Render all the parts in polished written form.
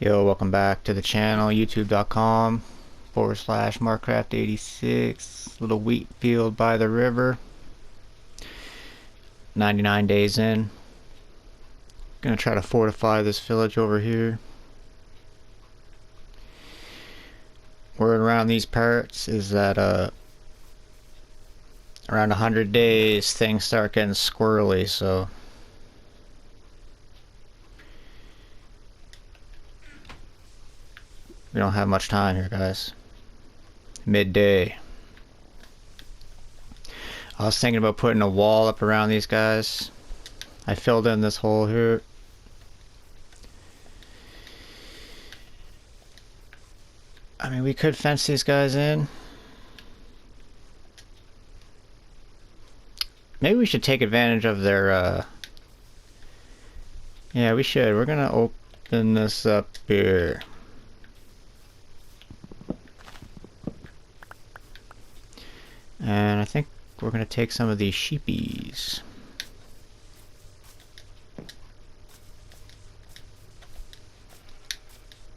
Yo, welcome back to the channel, youtube.com/Markcraft86. Little wheat field by the river. 99 days in. Gonna try to fortify this village over here. Word around these parts is that around 100 days things start getting squirrely, so we don't have much time here, guys. Midday. I was thinking about putting a wall up around these guys. I filled in this hole here. I mean, we could fence these guys in. Maybe we should take advantage of their, yeah, we should. We're gonna open this up here. And I think we're gonna take some of these sheepies.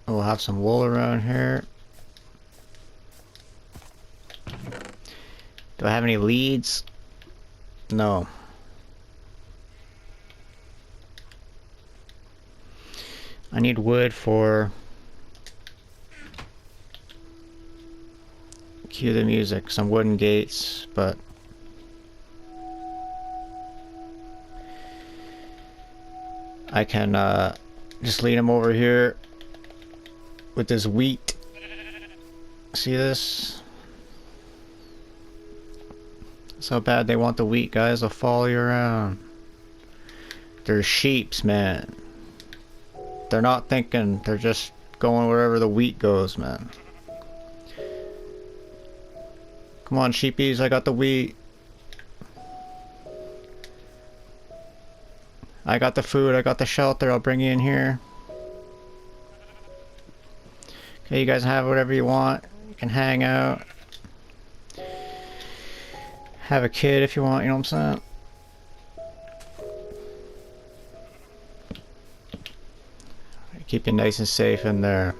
We'll have some wool around here. Do I have any leads? No. I need wood for... Cue the music. Some wooden gates, but... I can just lead them over here with this wheat. See this? That's how bad they want the wheat, guys. They'll follow you around. They're sheeps, man. They're not thinking. They're just going wherever the wheat goes, man. Come on, sheepies. I got the wheat. I got the food. I got the shelter. I'll bring you in here. Okay, you guys have whatever you want. You can hang out. Have a kid if you want, you know what I'm saying? Keep you nice and safe in there.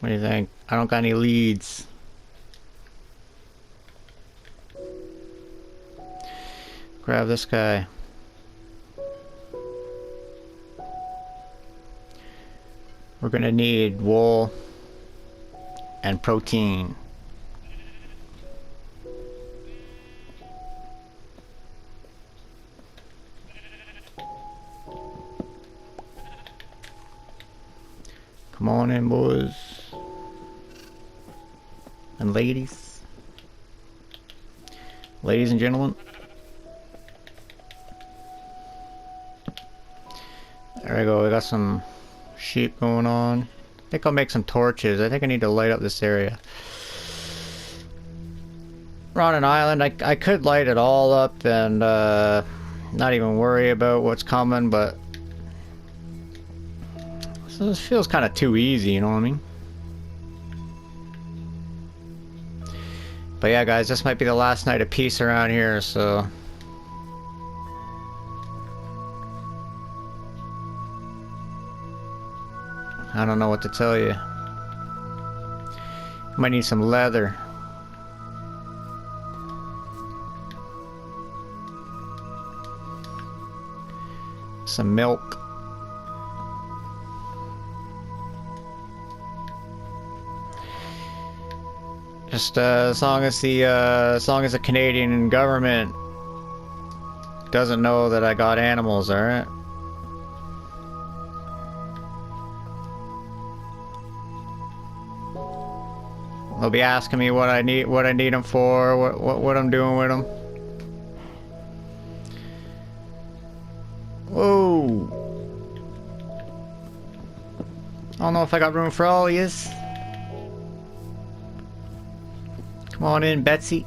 What do you think? I don't got any leads. Grab this guy. We're gonna need wool and protein. Come on in, boys and ladies. Ladies and gentlemen. There we go, we got some sheep going on. I think I'll make some torches. I think I need to light up this area. We're on an island. I could light it all up and not even worry about what's coming, but this feels kind of too easy, you know what I mean? But yeah, guys, this might be the last night of peace around here, so... I don't know what to tell you. Might need some leather. Some milk. Just as long as the Canadian government doesn't know that I got animals, all right? They'll be asking me what I need them for, what I'm doing with them. Whoa! I don't know if I got room for all of yous. Come on in, Betsy.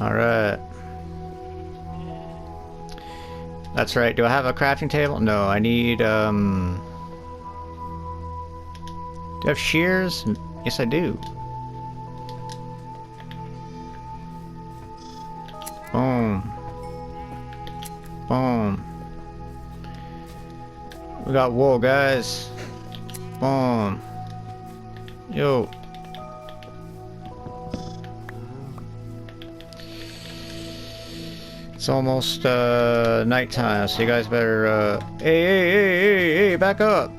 Alright. that's right. Do I have a crafting table? No, I need, Do I have shears? Yes, I do. Boom. Boom. We got wool, guys. Boom. Yo. It's almost nighttime, so you guys better hey, back up.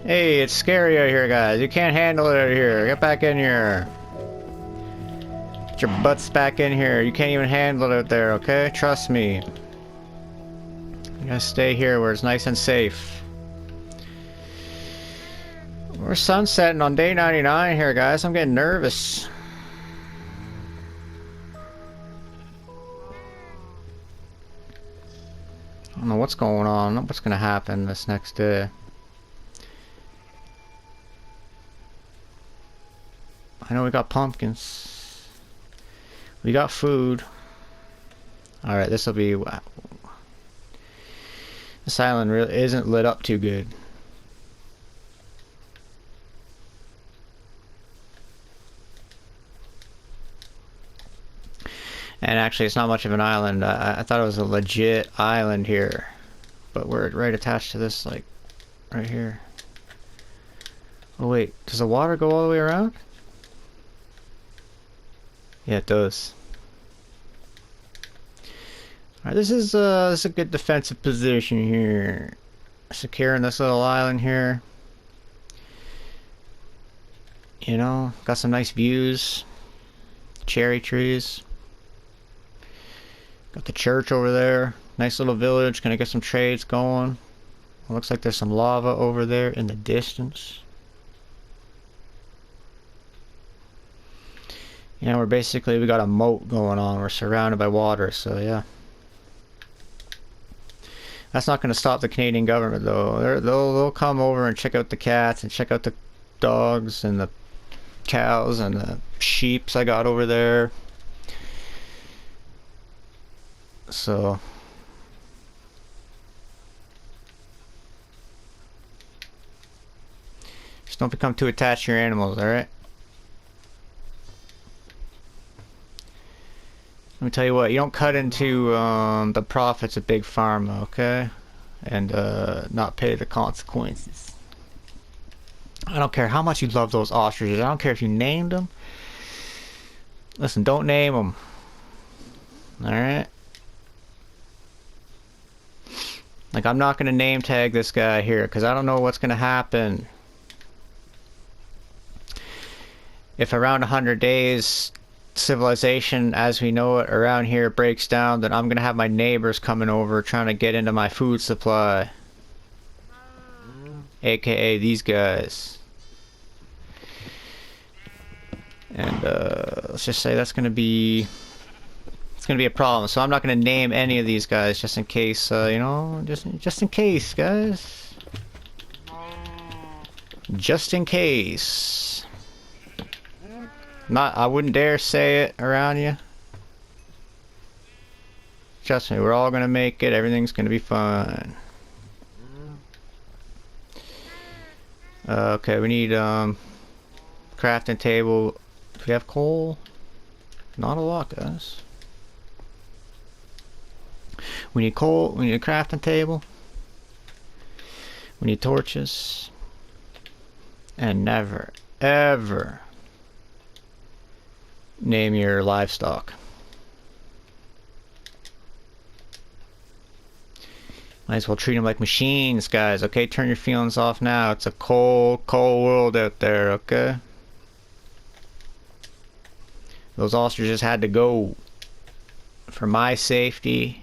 Hey, it's scary out here, guys. You can't handle it out here. Get back in here. Get your butts back in here. You can't even handle it out there, okay? Trust me. You gotta stay here where it's nice and safe. We're sunsetting on day 99 here, guys. I'm getting nervous. I don't know what's going on, what's gonna happen this next day. I know we got pumpkins. We got food. Alright, this'll be... This island really isn't lit up too good. And actually, it's not much of an island. I thought it was a legit island here. But we're right attached to this, like, right here. Oh wait, does the water go all the way around? Yeah, it does. Alright, this is a good defensive position here. Securing this little island here. You know, got some nice views. Cherry trees. Got the church over there. Nice little village. Gonna get some trades going. It looks like there's some lava over there in the distance. Yeah, we got a moat going on. We're surrounded by water, so yeah. That's not gonna stop the Canadian government though. They'll come over and check out the cats and check out the dogs and the cows and the sheeps I got over there. So just don't become too attached to your animals, alright? Let me tell you what, you don't cut into the profits of Big Pharma, okay? And not pay the consequences. I don't care how much you love those ostriches. I don't care if you named them. Listen, don't name them. Alright? Like, I'm not going to name tag this guy here because I don't know what's going to happen. If around 100 days civilization as we know it around here breaks down, then I'm going to have my neighbors coming over trying to get into my food supply. AKA these guys. And let's just say that's going to be... It's gonna be a problem, so I'm not gonna name any of these guys just in case, you know, just in case, guys. Just in case. I wouldn't dare say it around you. Trust me, we're all gonna make it. Everything's gonna be fine. Okay, we need crafting table. Do we have coal? Not a lot, guys. We need coal, we need a crafting table, we need torches, and never, ever name your livestock. Might as well treat them like machines, guys, okay? Turn your feelings off now. It's a cold, cold world out there, okay? Those ostriches had to go for my safety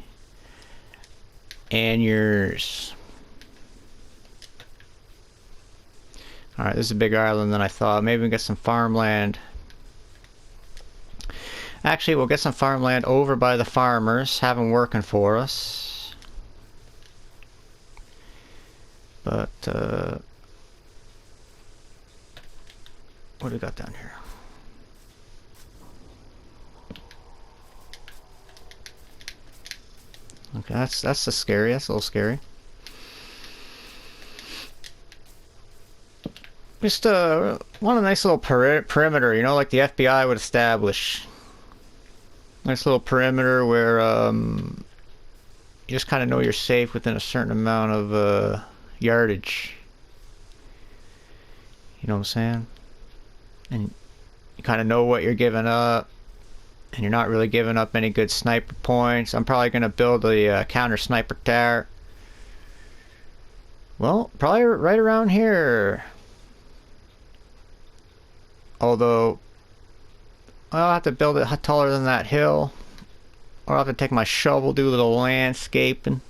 and yours. Alright, this is a bigger island than I thought. Maybe we can get some farmland. Actually, we'll get some farmland over by the farmers, have them working for us. But, what do we got down here? Okay, that's a scary. That's a little scary. Just want a nice little perimeter, you know, like the FBI would establish. Nice little perimeter where you just kind of know you're safe within a certain amount of yardage. You know what I'm saying? And you kind of know what you're giving up, and you're not really giving up any good sniper points. I'm probably going to build a counter sniper tower. Well, probably right around here. Although, I'll have to build it taller than that hill. Or I'll have to take my shovel, do a little landscaping.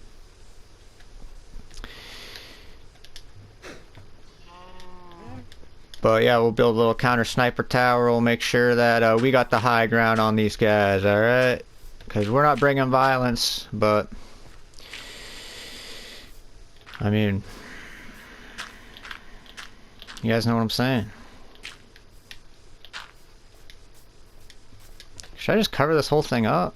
But yeah, we'll build a little counter sniper tower. We'll make sure that we got the high ground on these guys, alright? Because we're not bringing violence, but... I mean... You guys know what I'm saying. Should I just cover this whole thing up?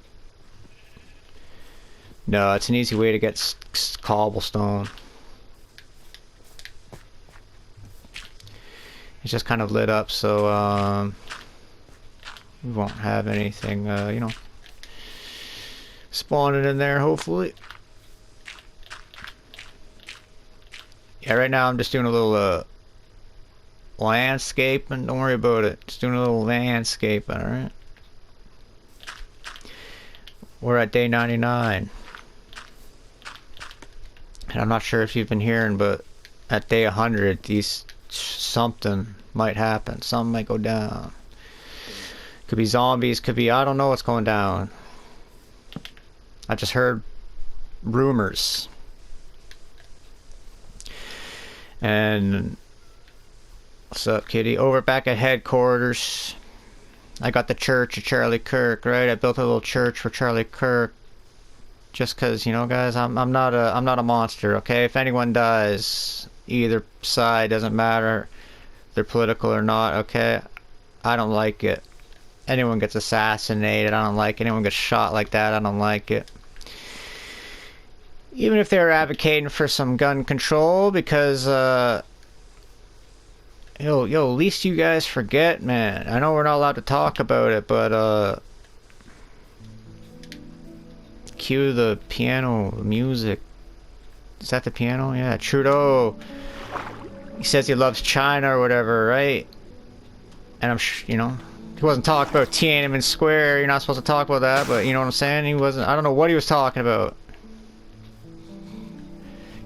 No, it's an easy way to get cobblestone. It's just kind of lit up, so we won't have anything, you know, spawning in there, hopefully. Yeah, right now I'm just doing a little landscaping. Don't worry about it. Just doing a little landscaping, alright? We're at day 99. And I'm not sure if you've been hearing, but at day 100, something might happen. Something might go down. Could be zombies, could be, I don't know what's going down. I just heard rumors. And what's up, kitty? Over back at headquarters. I got the church of Charlie Kirk, right? I built a little church for Charlie Kirk. Just cause, you know, guys, I'm not a monster, okay? If anyone dies, either side, doesn't matter, they're political or not, okay? I don't like it. Anyone gets assassinated, I don't like it. Anyone gets shot like that, I don't like it. Even if they were advocating for some gun control, because yo, at least you guys forget, man. I know we're not allowed to talk about it, but cue the piano music. Is that the piano? Yeah, Trudeau. He says he loves China or whatever, right? And I'm you know, he wasn't talking about Tiananmen Square. You're not supposed to talk about that, but you know what I'm saying? He wasn't, I don't know what he was talking about.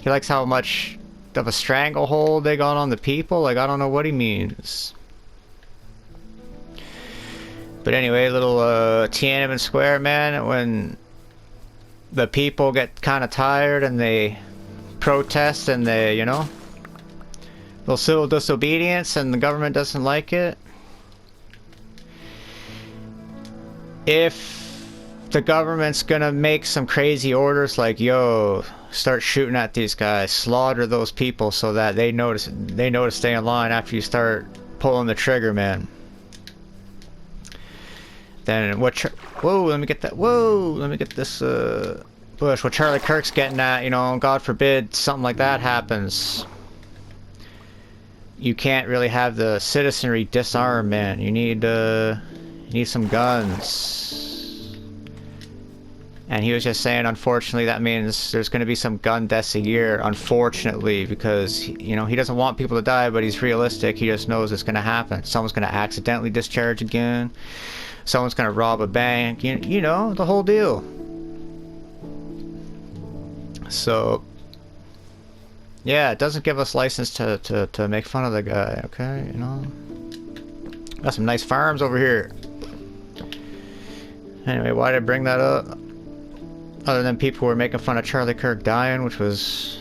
He likes how much of a stranglehold they got on the people. Like, I don't know what he means. But anyway, little Tiananmen Square, man, when the people get kind of tired and they protest and they, you know, little civil disobedience and the government doesn't like it. If the government's gonna make some crazy orders like, yo, start shooting at these guys, slaughter those people so that they know to stay in line after you start pulling the trigger, man. Then what? Whoa, let me get that. Whoa, let me get this bush. What Charlie Kirk's getting at, you know, God forbid something like that happens. You can't really have the citizenry disarm, man. You need some guns. And he was just saying, unfortunately, that means there's going to be some gun deaths a year, unfortunately, because, you know, he doesn't want people to die, but he's realistic. He just knows it's going to happen. Someone's going to accidentally discharge again. Someone's going to rob a bank. You know, the whole deal. So, yeah, it doesn't give us license to make fun of the guy, okay? You know? Got some nice farms over here. Anyway, why did I bring that up? Other than people were making fun of Charlie Kirk dying, which was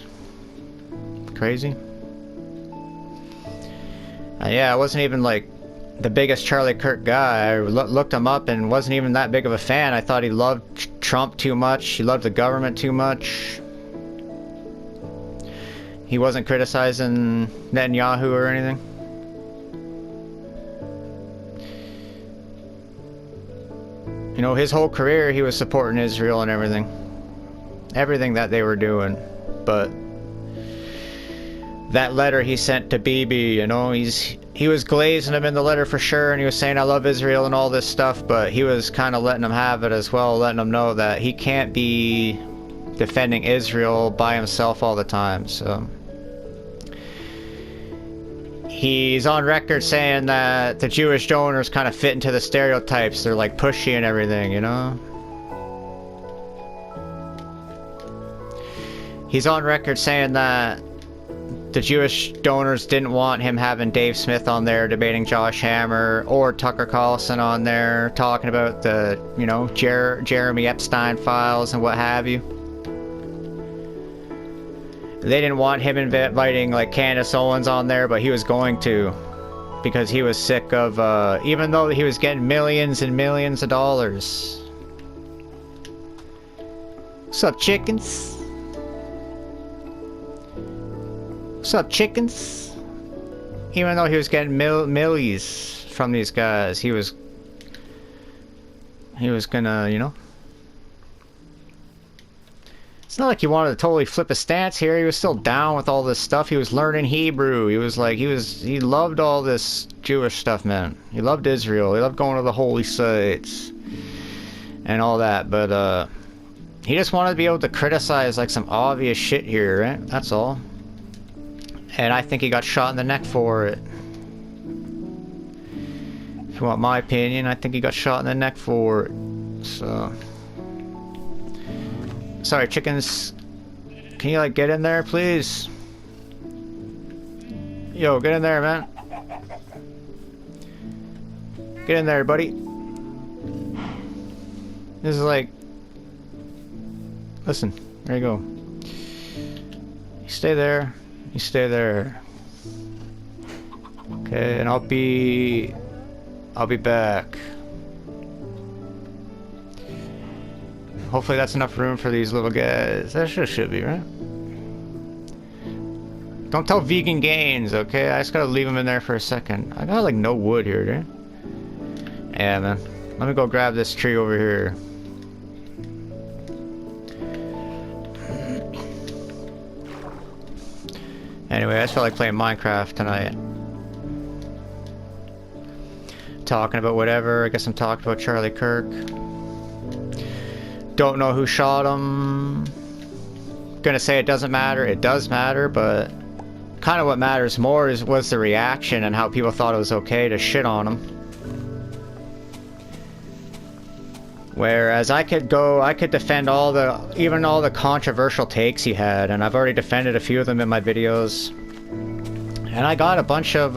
crazy. Yeah, I wasn't even like the biggest Charlie Kirk guy. I looked him up and wasn't even that big of a fan. I thought he loved Trump too much. He loved the government too much. He wasn't criticizing Netanyahu or anything. You know, his whole career he was supporting Israel and everything. everything that they were doing. But that letter he sent to Bibi, you know, he was glazing him in the letter for sure, and he was saying I love Israel and all this stuff, but he was kind of letting him have it as well, letting him know that he can't be defending Israel by himself all the time. So he's on record saying that the Jewish donors kind of fit into the stereotypes. They're like pushy and everything, you know? He's on record saying that the Jewish donors didn't want him having Dave Smith on there debating Josh Hammer, or Tucker Carlson on there talking about the, you know, Jeremy Epstein files and what have you. They didn't want him inviting like Candace Owens on there, but he was going to, because he was sick of, even though he was getting millions and millions of dollars. What's up, chickens? What's up, chickens? Even though he was getting millies from these guys, he was gonna, you know. It's not like he wanted to totally flip a stance here. He was still down with all this stuff. He was learning Hebrew. He was like, he loved all this Jewish stuff, man. He loved Israel. He loved going to the holy sites and all that. But he just wanted to be able to criticize like some obvious shit here, right? That's all. And I think he got shot in the neck for it. If you want my opinion, I think he got shot in the neck for it. So... Sorry, chickens. Can you, like, get in there, please? Yo, get in there, man. Get in there, buddy. This is like... Listen, there you go. You stay there. You stay there. Okay, and I'll be back. Hopefully that's enough room for these little guys. That should be, right? Don't tell Vegan Gains, okay? I just gotta leave them in there for a second. I got like no wood here, dude. Yeah, man. Let me go grab this tree over here. Anyway, I just felt like playing Minecraft tonight. Talking about whatever. I guess I'm talking about Charlie Kirk. Don't know who shot him. Gonna say it doesn't matter. It does matter, but kind of what matters more was the reaction and how people thought it was okay to shit on him. Whereas I could defend even all the controversial takes he had, and I've already defended a few of them in my videos. And I got a bunch of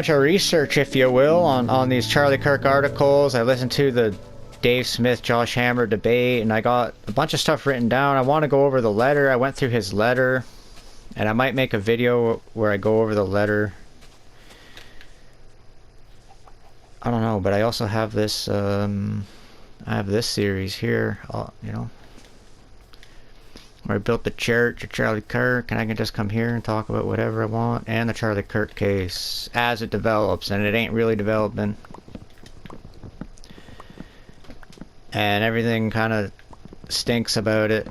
research, if you will, on these Charlie Kirk articles. I listened to the Dave Smith, Josh Hammer debate, and I got a bunch of stuff written down. I want to go over the letter. I went through his letter, and I might make a video where I go over the letter. I don't know, but I also have this, I have this series here, you know, where I built the church of Charlie Kirk, and I can just come here and talk about whatever I want, and the Charlie Kirk case as it develops, and it ain't really developing. And everything kind of stinks about it.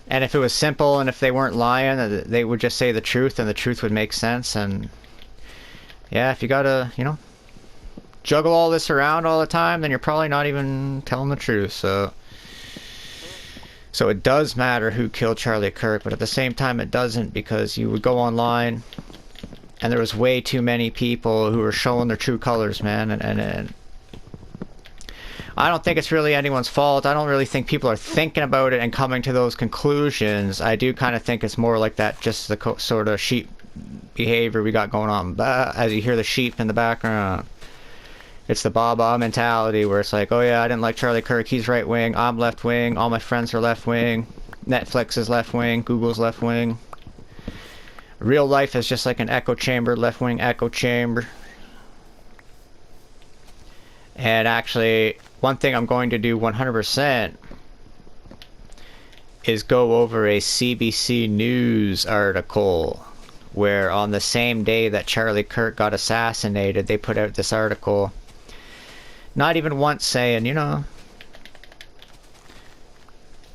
And if it was simple, and if they weren't lying, they would just say the truth, and the truth would make sense. And yeah, if you gotta, you know, juggle all this around all the time, then you're probably not even telling the truth. So it does matter who killed Charlie Kirk, but at the same time it doesn't, because you would go online and there was way too many people who were showing their true colors, man, and I don't think it's really anyone's fault. I don't really think people are thinking about it and coming to those conclusions. I do kind of think it's more like that, just the sort of sheep behavior we got going on. As you hear the sheep in the background, it's the Baba mentality, where it's like, oh yeah, I didn't like Charlie Kirk, he's right wing, I'm left wing, all my friends are left wing, Netflix is left wing, Google's left wing. Real life is just like an echo chamber, left wing echo chamber. And actually, one thing I'm going to do 100% is go over a CBC News article where on the same day that Charlie Kirk got assassinated, they put out this article Not even once saying, you know,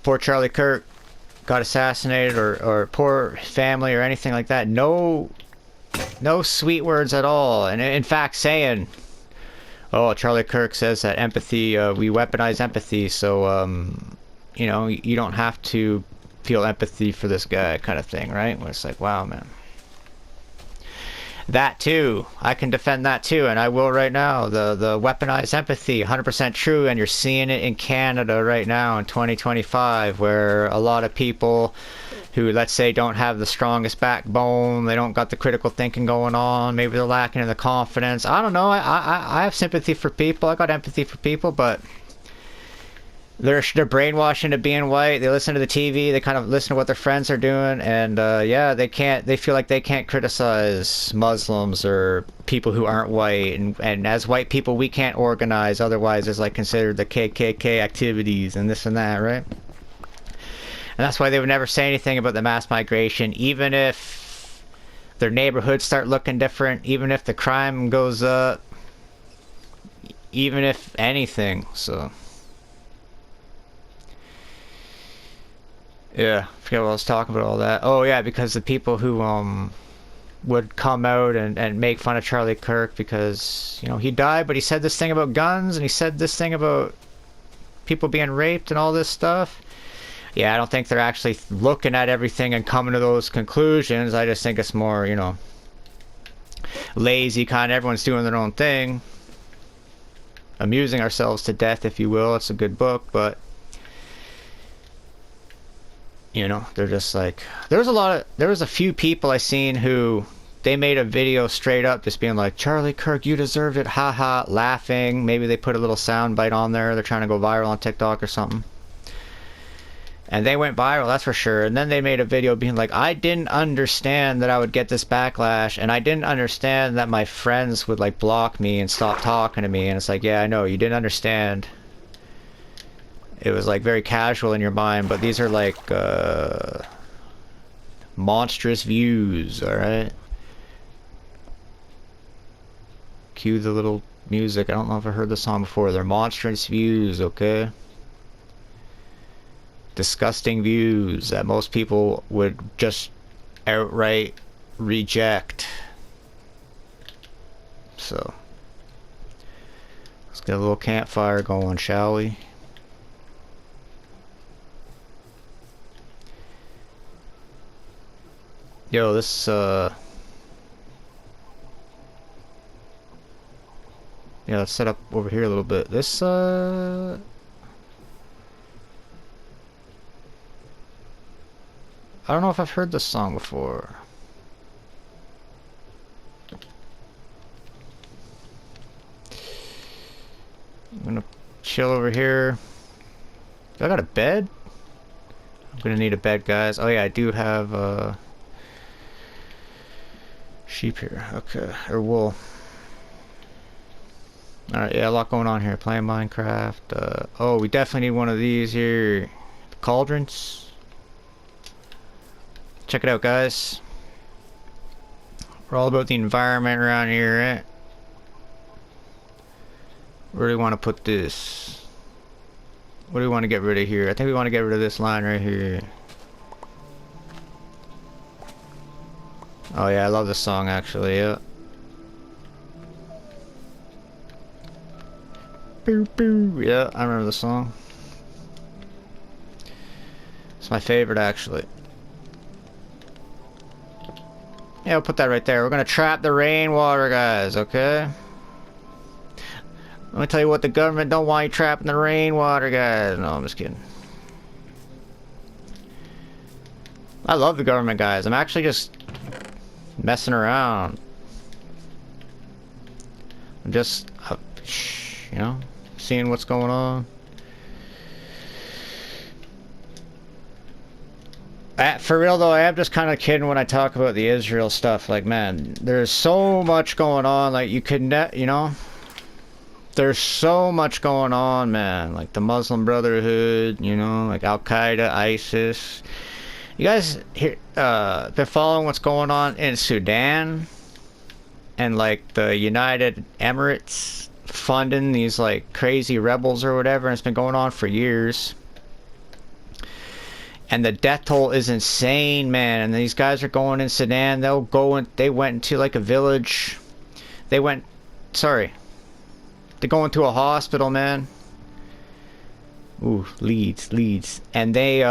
poor Charlie Kirk got assassinated, or poor family or anything like that. No, no sweet words at all. And in fact saying, oh, Charlie Kirk says that empathy, we weaponize empathy, so you know, you don't have to feel empathy for this guy, kind of thing, right? Where it's like, wow, man. That too, I can defend that too, and I will right now. The weaponized empathy, 100% true, and you're seeing it in Canada right now in 2025, where a lot of people who, let's say, don't have the strongest backbone, they don't got the critical thinking going on, maybe they're lacking in the confidence. I don't know. I have sympathy for people. I got empathy for people, but they're brainwashed into being white. They listen to the TV. They kind of listen to what their friends are doing, and yeah, they can't. They feel like they can't criticize Muslims or people who aren't white. And as white people, we can't organize. Otherwise, it's like considered the KKK activities and this and that, right? And that's why they would never say anything about the mass migration, even if their neighborhoods start looking different, even if the crime goes up, even if anything. So. Yeah, I forget what I was talking about all that. Oh yeah, because the people who would come out and make fun of Charlie Kirk because, you know, he died, but he said this thing about guns and he said this thing about people being raped and all this stuff. Yeah, I don't think they're actually looking at everything and coming to those conclusions. I just think it's more, you know, lazy kind of, everyone's doing their own thing. Amusing ourselves to death, if you will. It's a good book, but you know, they're just like, there was a few people I seen who, they made a video straight up just being like, Charlie Kirk, you deserved it, haha, laughing. Maybe they put a little sound bite on there. They're trying to go viral on TikTok or something. And they went viral, that's for sure. And then they made a video being like, I didn't understand that I would get this backlash, and I didn't understand that my friends would like block me and stop talking to me. And it's like, yeah, I know, you didn't understand. It was like very casual in your mind, but these are like monstrous views, alright? Cue the little music. I don't know if I heard the song before. They're monstrous views, okay? Disgusting views that most people would just outright reject. So, let's get a little campfire going, shall we? Yo, this, yeah, let's set up over here a little bit. This, I don't know if I've heard this song before. I'm gonna chill over here. Do I got a bed? I'm gonna need a bed, guys. Oh yeah, I do have, sheep here, okay, or wool. Alright, yeah, a lot going on here. Playing Minecraft. Oh, we definitely need one of these here. The cauldrons. Check it out, guys. We're all about the environment around here, right? Where do we want to put this? What do we want to get rid of here? I think we want to get rid of this line right here. Oh yeah, I love this song actually, yeah. Boo boo. Yeah, I remember the song. It's my favorite actually. Yeah, we'll put that right there. We're gonna trap the rainwater, guys, okay? Let me tell you what, the government don't want you trapping the rainwater, guys. No, I'm just kidding. I love the government, guys. I'm actually just messing around. I'm just, you know, seeing what's going on. For real though, I am just kind of kidding when I talk about the Israel stuff. Like, man, there's so much going on. Like, you could, you know, there's so much going on, man. Like the Muslim Brotherhood, you know, like Al Qaeda, ISIS. You guys here been following what's going on in Sudan and like the United Emirates funding these like crazy rebels or whatever, and it's been going on for years. And the death toll is insane, man. And these guys are going in Sudan. They'll go and they went into like a village. They go into a hospital, man. Ooh, Leeds. And they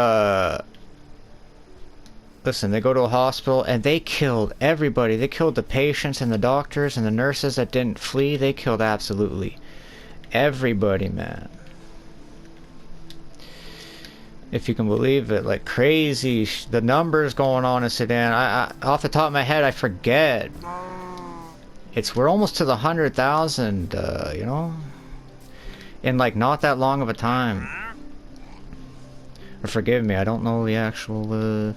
listen, they go to a hospital and they killed everybody. They killed the patients and the doctors and the nurses that didn't flee. They killed absolutely everybody, man. If you can believe it, like crazy. The numbers going on in Sudan. I off the top of my head, I forget. We're almost to the 100,000. You know, in like not that long of a time. Or forgive me, I don't know the actual.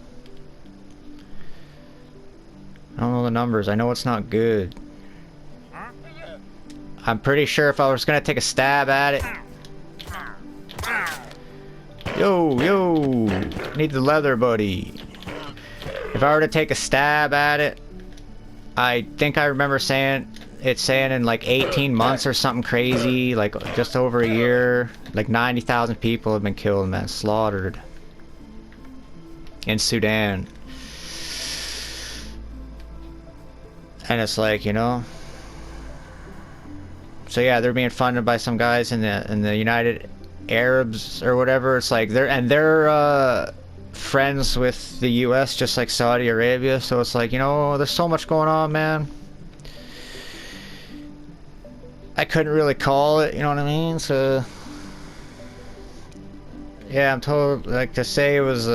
I don't know the numbers. I know it's not good. I'm pretty sure if I was gonna take a stab at it. Yo, need the leather, buddy. If I were to take a stab at it, I think I remember saying in like 18 months or something crazy, like just over a year, like 90,000 people have been killed, man, slaughtered in Sudan. And it's like, you know. So yeah, they're being funded by some guys in the United Arabs or whatever. It's like they're friends with the US, just like Saudi Arabia. So it's like, you know, there's so much going on, man. I couldn't really call it, you know what I mean? So yeah, I'm told, like, to say it was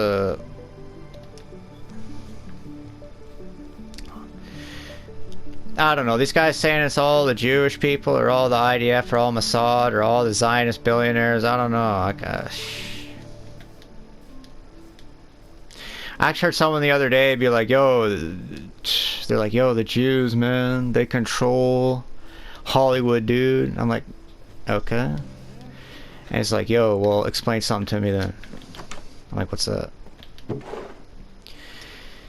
I don't know, these guys saying it's all the Jewish people or all the IDF or all Mossad or all the Zionist billionaires. I don't know. I actually heard someone the other day be like, yo, they're like, yo, the Jews, man, they control Hollywood, dude. I'm like, okay. And it's like, yo, well, explain something to me then. I'm like, what's that?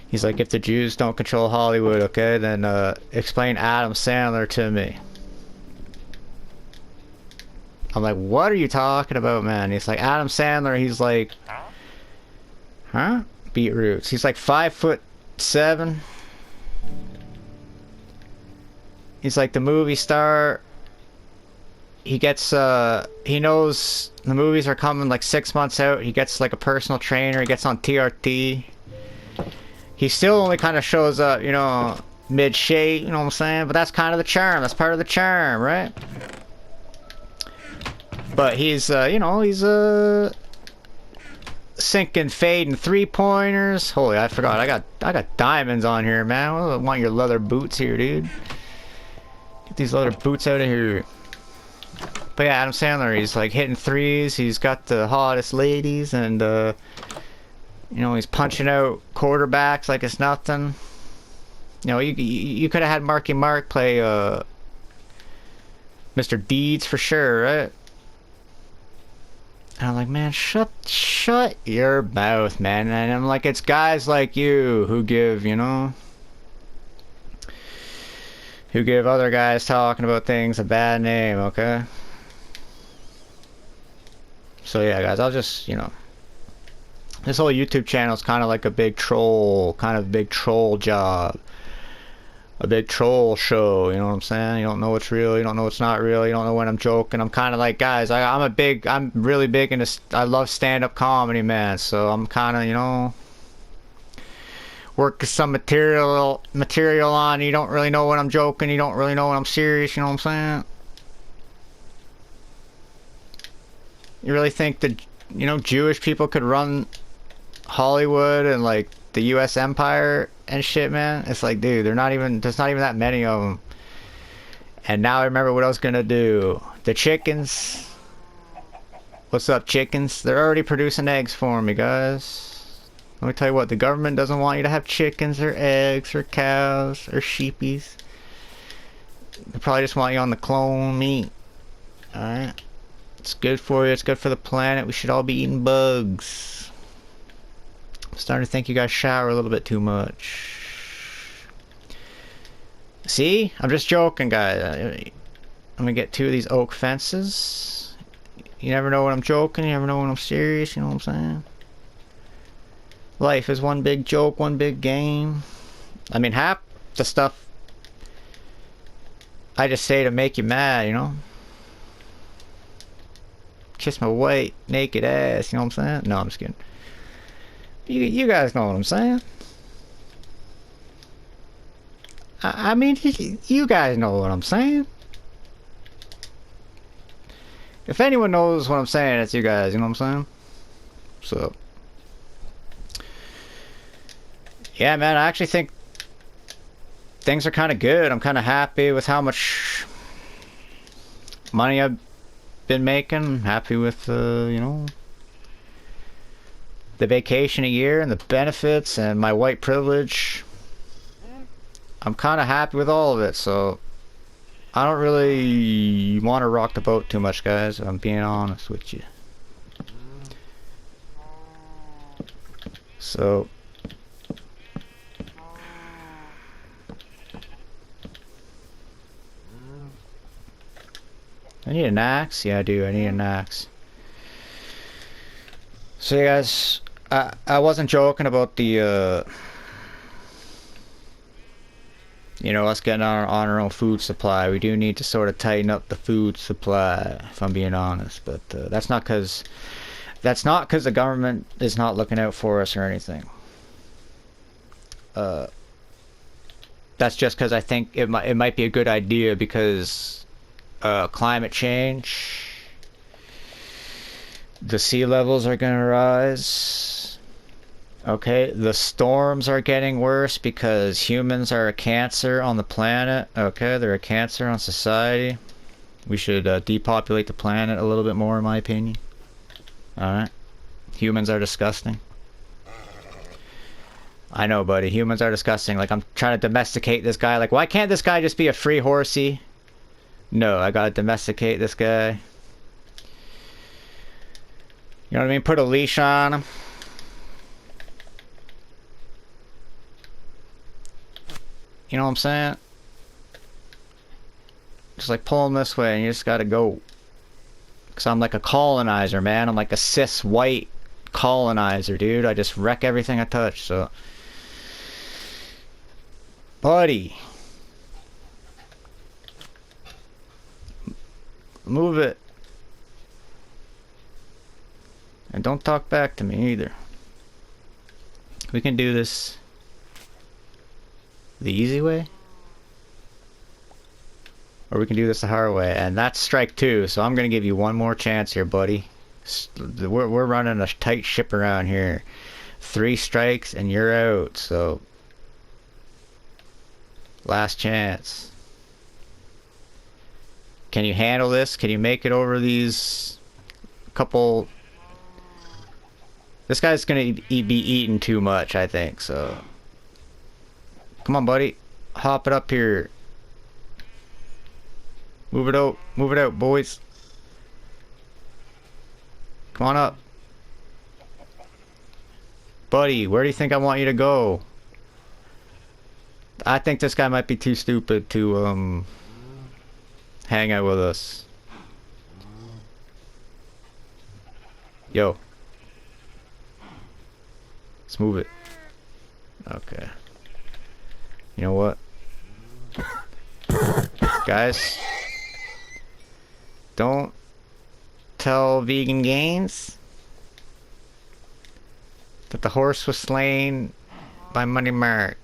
He's like, if the Jews don't control Hollywood, okay, then explain Adam Sandler to me. I'm like, what are you talking about, man? He's like, Adam Sandler, he's like, huh? Beetroots. He's like 5'7". He's like the movie star. He gets, he knows the movies are coming like 6 months out. He gets like a personal trainer. He gets on TRT. He still only kind of shows up, you know, mid-shape, you know what I'm saying? But that's kind of the charm. That's part of the charm, right? But he's, you know, he's, sinking, fading three-pointers. Holy, I forgot. I got diamonds on here, man. I want your leather boots here, dude. Get these leather boots out of here. But yeah, Adam Sandler, he's like hitting threes. He's got the hottest ladies, and, you know, he's punching out quarterbacks like it's nothing. You know, you could have had Marky Mark play Mr. Deeds for sure, right? And I'm like, man, shut your mouth, man. And I'm like, it's guys like you who give, you know, who give other guys talking about things a bad name, okay? So yeah, guys, I'll just, you know, this whole YouTube channel is kind of like a big troll, job. A big troll show, you know what I'm saying? You don't know what's real, you don't know what's not real, you don't know when I'm joking. I'm kind of like, guys, I'm really big into, I love stand-up comedy, man. So I'm kind of, you know, work some material on. You don't really know when I'm joking, you don't really know when I'm serious, you know what I'm saying? You really think that, you know, Jewish people could run Hollywood and like the US empire and shit, man? It's like, dude, there's not even that many of them. And now I remember what I was gonna do. The chickens. What's up, chickens? They're already producing eggs for me, guys. Let me tell you what, the government doesn't want you to have chickens or eggs or cows or sheepies. They probably just want you on the clone meat. Alright? It's good for you, it's good for the planet. We should all be eating bugs. I'm starting to think you guys shower a little bit too much. See? I'm just joking, guys. I'm gonna get 2 of these oak fences. You never know when I'm joking, you never know when I'm serious, you know what I'm saying? Life is one big joke, one big game. I mean, half the stuff I just say to make you mad, you know? Kiss my white, naked ass, you know what I'm saying? No, I'm just kidding. You guys know what I'm saying. I mean, you guys know what I'm saying. If anyone knows what I'm saying, it's you guys, you know what I'm saying? So. Yeah, man, I actually think things are kind of good. I'm kind of happy with how much money I've been making. Happy with, you know, the vacation a year and the benefits and my white privilege. I'm kind of happy with all of it, so I don't really want to rock the boat too much, guys. I'm being honest with you. So I need an axe? Yeah, I do. I need an axe. So you guys, I wasn't joking about the, you know, us getting on our own food supply. We do need to sort of tighten up the food supply, if I'm being honest. But that's not because the government is not looking out for us or anything. That's just because I think it might be a good idea because climate change. The sea levels are gonna rise. Okay, the storms are getting worse because humans are a cancer on the planet. Okay, they're a cancer on society. We should depopulate the planet a little bit more, in my opinion. Alright. Humans are disgusting. I know, buddy. Humans are disgusting. Like, I'm trying to domesticate this guy. Like, why can't this guy just be a free horsey? No, I gotta domesticate this guy. You know what I mean? Put a leash on him. You know what I'm saying? Just like pull him this way and you just gotta go. Cause I'm like a colonizer, man. I'm like a cis white colonizer, dude. I just wreck everything I touch, so. Buddy. Move it. And don't talk back to me either. We can do this the easy way. Or we can do this the hard way. And that's strike 2, so I'm gonna give you one more chance here, buddy. We're running a tight ship around here. 3 strikes and you're out, so. Last chance. Can you handle this? Can you make it over these couple... This guy's gonna be eating too much, I think, so... Come on, buddy. Hop it up here. Move it out, boys. Come on up. Buddy, where do you think I want you to go? I think this guy might be too stupid to, hang out with us. Yo. Let's move it. Okay. You know what? Guys. Don't tell Vegan Gains that the horse was slain by Money Mark.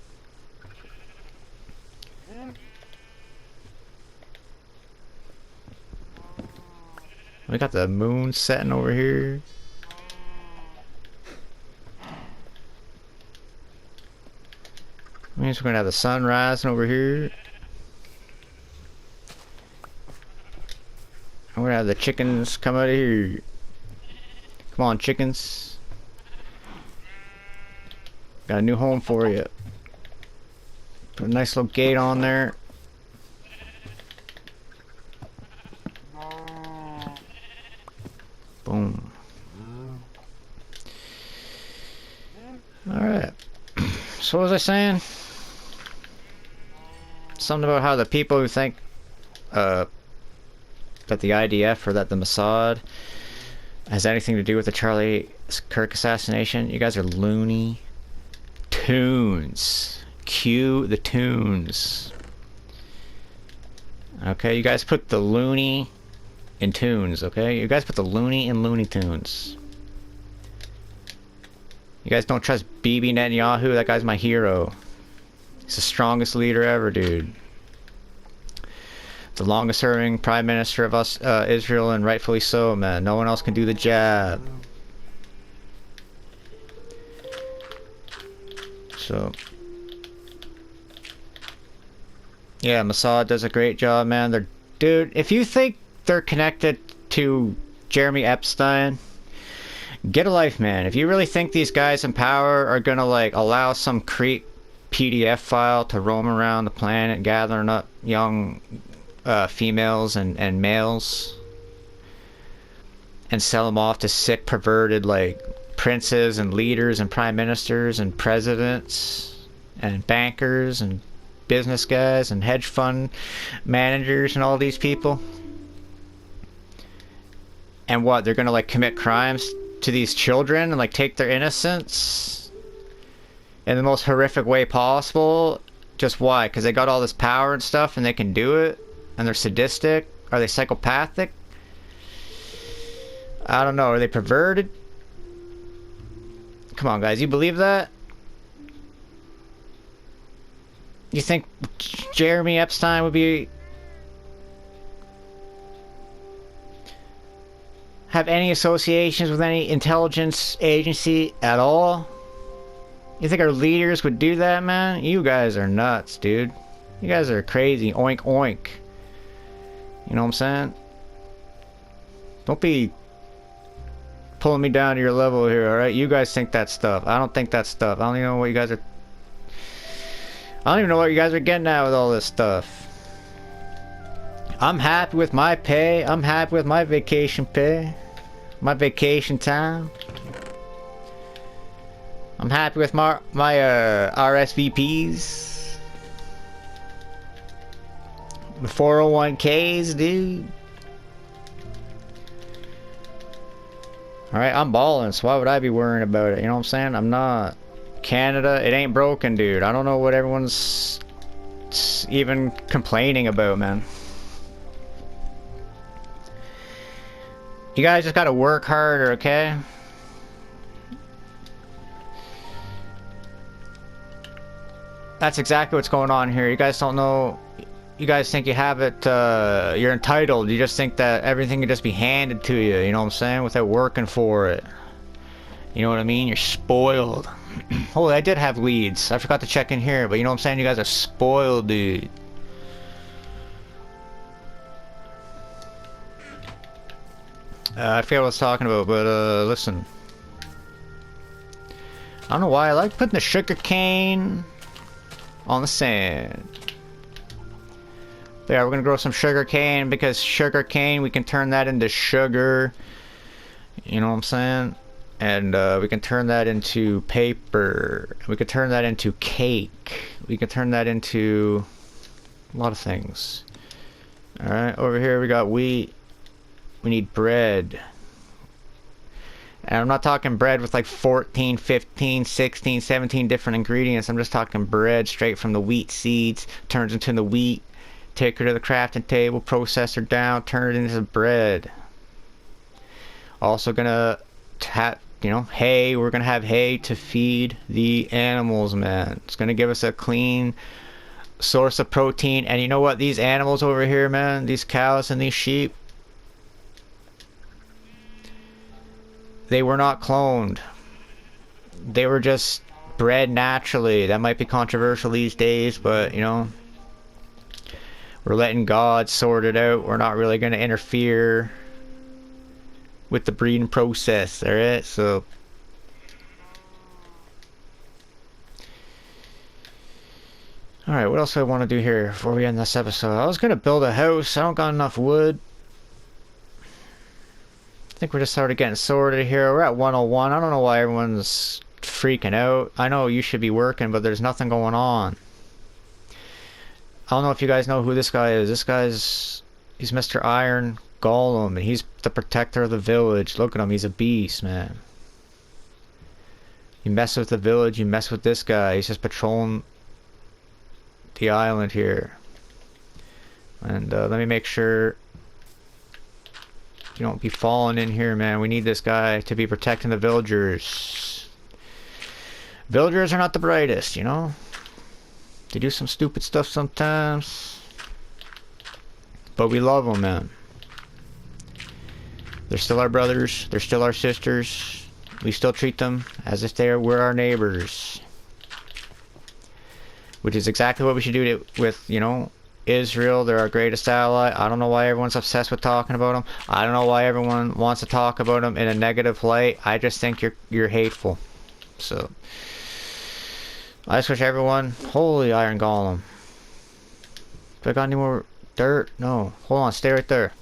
We got the moon setting over here. Means we're gonna have the sun rising over here. And we're gonna have the chickens come out of here. Come on, chickens. Got a new home for you. Put a nice little gate on there. Boom. Alright. So what was I saying? Something about how the people who think that the IDF or that the Mossad has anything to do with the Charlie Kirk assassination. You guys are loony tunes. Cue the tunes. Okay, you guys put the loony in tunes, okay? You guys put the loony in Looney Tunes. You guys don't trust Bibi Netanyahu? That guy's my hero. He's the strongest leader ever, dude. The longest serving prime minister of Israel, and rightfully so, man. No one else can do the job. So, yeah, Mossad does a great job, man. Dude, if you think they're connected to Jeremy Epstein, get a life, man. If you really think these guys in power are gonna, like, allow some creep PDF file to roam around the planet gathering up young females and males and sell them off to sick, perverted, like, princes and leaders and prime ministers and presidents and bankers and business guys and hedge fund managers and all these people, and what, they're gonna, like, commit crimes to these children and, like, take their innocence in the most horrific way possible? Just why? Because they got all this power and stuff and they can do it? And they're sadistic? Are they psychopathic? I don't know. Are they perverted? Come on, guys. You believe that? You think Jeremy Epstein would have any associations with any intelligence agency at all? You think our leaders would do that, man? You guys are nuts, dude. You guys are crazy. Oink, oink. You know what I'm saying? Don't be pulling me down to your level here, alright? You guys think that stuff. I don't think that stuff. I don't even know what you guys are... I don't even know what you guys are getting at with all this stuff. I'm happy with my pay. I'm happy with my vacation pay. My vacation time. I'm happy with my RSVPs. The 401ks, dude. Alright, I'm balling, so why would I be worrying about it? You know what I'm saying? I'm not. Canada, it ain't broken, dude. I don't know what everyone's even complaining about, man. You guys just gotta work harder, okay? That's exactly what's going on here. You guys don't know. You guys think you have it, you're entitled. You just think that everything can just be handed to you, you know what I'm saying? Without working for it. You know what I mean? You're spoiled. Holy, I did have leads. I forgot to check in here, but you know what I'm saying? You guys are spoiled, dude. I forget what I was talking about, but, listen. I don't know why I like putting the sugar cane on the sand. But yeah, we're gonna grow some sugar cane because sugar cane, we can turn that into sugar. You know what I'm saying? And we can turn that into paper. We can turn that into cake. We can turn that into a lot of things. Alright, over here we got wheat. We need bread. And I'm not talking bread with like 14, 15, 16, 17 different ingredients. I'm just talking bread straight from the wheat seeds. Turns into the wheat. Take her to the crafting table, process her down, turn it into bread. Also gonna have, you know, hay. We're gonna have hay to feed the animals, man. It's gonna give us a clean source of protein. And you know what? These animals over here, man, these cows and these sheep, they were not cloned. They were just bred naturally. That might be controversial these days, but, you know, we're letting God sort it out. We're not really going to interfere with the breeding process, alright? So, alright, what else do I want to do here before we end this episode? I was going to build a house. I don't got enough wood. I think we're just sort of getting sorted here. We're at 101. I don't know why everyone's freaking out. I know you should be working, but there's nothing going on. I don't know if you guys know who this guy is. He's Mr. Iron Gollum, and he's the protector of the village. Look at him, he's a beast, man. You mess with the village, you mess with this guy. He's just patrolling the island here. And let me make sure you don't be falling in here, man. We need this guy to be protecting the villagers. Villagers are not the brightest, you know? They do some stupid stuff sometimes. But we love them, man. They're still our brothers. They're still our sisters. We still treat them as if we're our neighbors. Which is exactly what we should do with, you know, Israel. They're our greatest ally. I don't know why everyone's obsessed with talking about them. I don't know why everyone wants to talk about them in a negative light. I just think you're hateful. So I just wish everyone... Holy Iron Golem. Do I got any more dirt? No. Hold on, stay right there.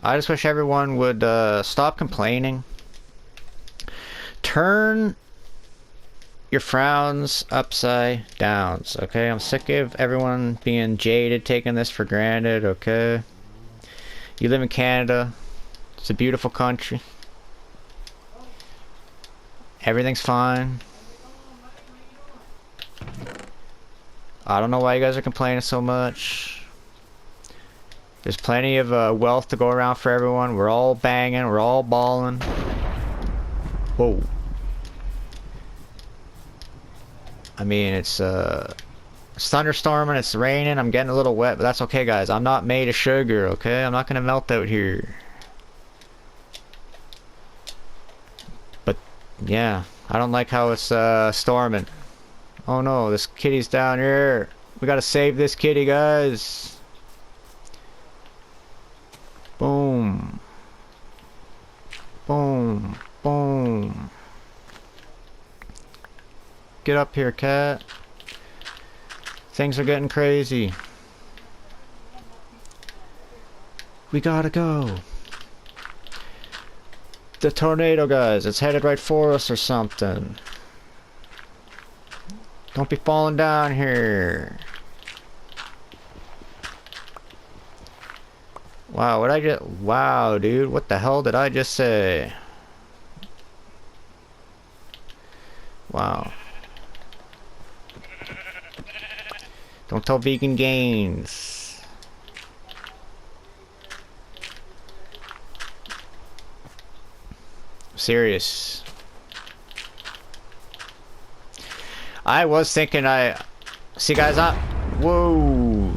I just wish everyone would stop complaining. Turn your frowns upside down, okay? I'm sick of everyone being jaded, taking this for granted, okay? You live in Canada. It's a beautiful country. Everything's fine. I don't know why you guys are complaining so much. There's plenty of wealth to go around for everyone. We're all banging. We're all balling. Whoa. I mean, it's thunderstorming, it's raining, I'm getting a little wet, but that's okay, guys. I'm not made of sugar, okay? I'm not gonna melt out here. But, yeah. I don't like how it's storming. Oh no, this kitty's down here. We gotta save this kitty, guys. Boom. Boom. Boom. Get up here, cat. Things are getting crazy. We gotta go. The tornado, guys. It's headed right for us or something. Don't be falling down here. Wow, what I just... Wow, dude. What the hell did I just say? Wow. Don't tell Vegan Gains. Serious. I was thinking see guys, whoa.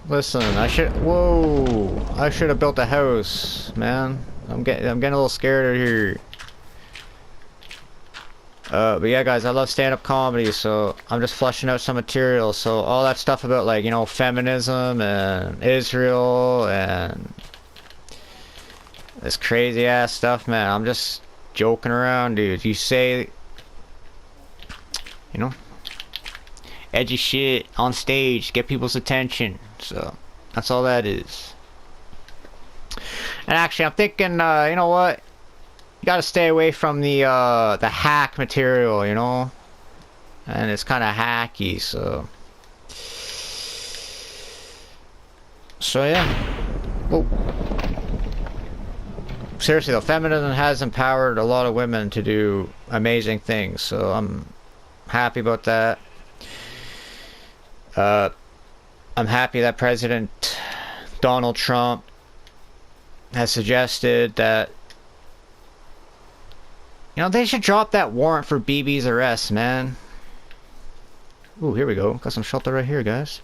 Listen, I should have built a house, man. I'm getting a little scared out here. But yeah, guys, I love stand-up comedy, so I'm just fleshing out some material. So all that stuff about, like, you know, feminism and Israel and this crazy ass stuff, man. I'm just joking around, dude. You say, you know, edgy shit on stage, get people's attention. So that's all that is. And actually, I'm thinking, you know what? You gotta stay away from the hack material, you know? And it's kind of hacky, so... So, yeah. Whoa. Seriously, though, feminism has empowered a lot of women to do amazing things, so I'm happy about that. I'm happy that President Donald Trump has suggested that, you know, they should drop that warrant for BB's arrest, man. Ooh, here we go. Got some shelter right here, guys.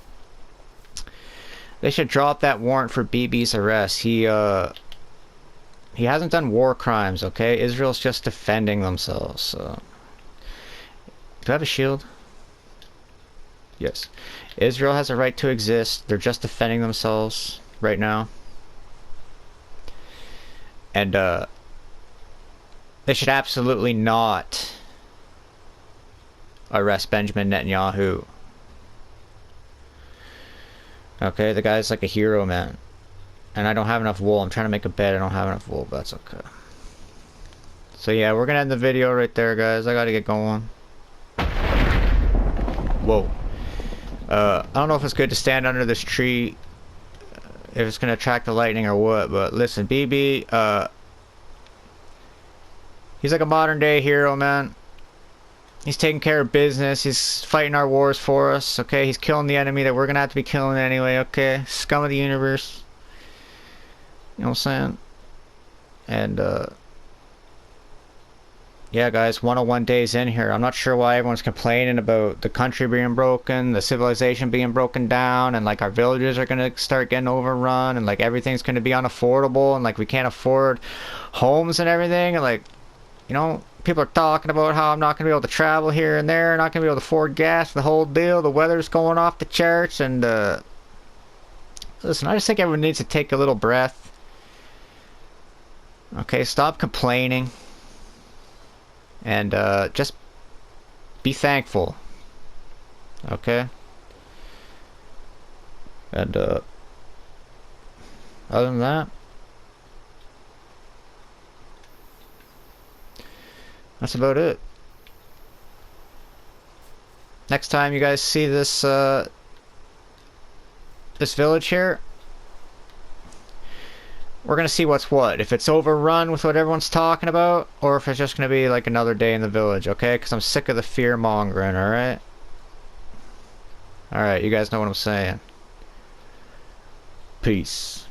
They should drop that warrant for BB's arrest. He hasn't done war crimes, okay? Israel's just defending themselves, so... Do I have a shield? Yes. Israel has a right to exist. They're just defending themselves right now. And, they should absolutely not arrest Benjamin Netanyahu. Okay, the guy's like a hero, man. And I don't have enough wool. I'm trying to make a bed. I don't have enough wool, but that's okay. So yeah, we're gonna end the video right there, guys. I gotta get going. Whoa. I don't know if it's good to stand under this tree. if it's gonna attract the lightning or what. But listen, BB, he's like a modern day hero, man. He's taking care of business. He's fighting our wars for us, okay? He's killing the enemy that we're gonna have to be killing anyway, okay? Scum of the universe. You know what I'm saying? And, yeah, guys, 101 days in here. I'm not sure why everyone's complaining about the country being broken, the civilization being broken down, and, like, our villages are gonna start getting overrun, and, like, everything's gonna be unaffordable, and, like, we can't afford homes and everything, and, like, you know, people are talking about how I'm not going to be able to travel here and there, not going to be able to afford gas, the whole deal, the weather's going off the charts, and, listen, I just think everyone needs to take a little breath. Okay, stop complaining. And, just be thankful. Okay? And, other than that, that's about it. Next time you guys see this this village here, we're gonna see what's what. If it's overrun with what everyone's talking about, or if it's just gonna be like another day in the village, okay? Because I'm sick of the fear mongering, alright? Alright, you guys know what I'm saying. Peace.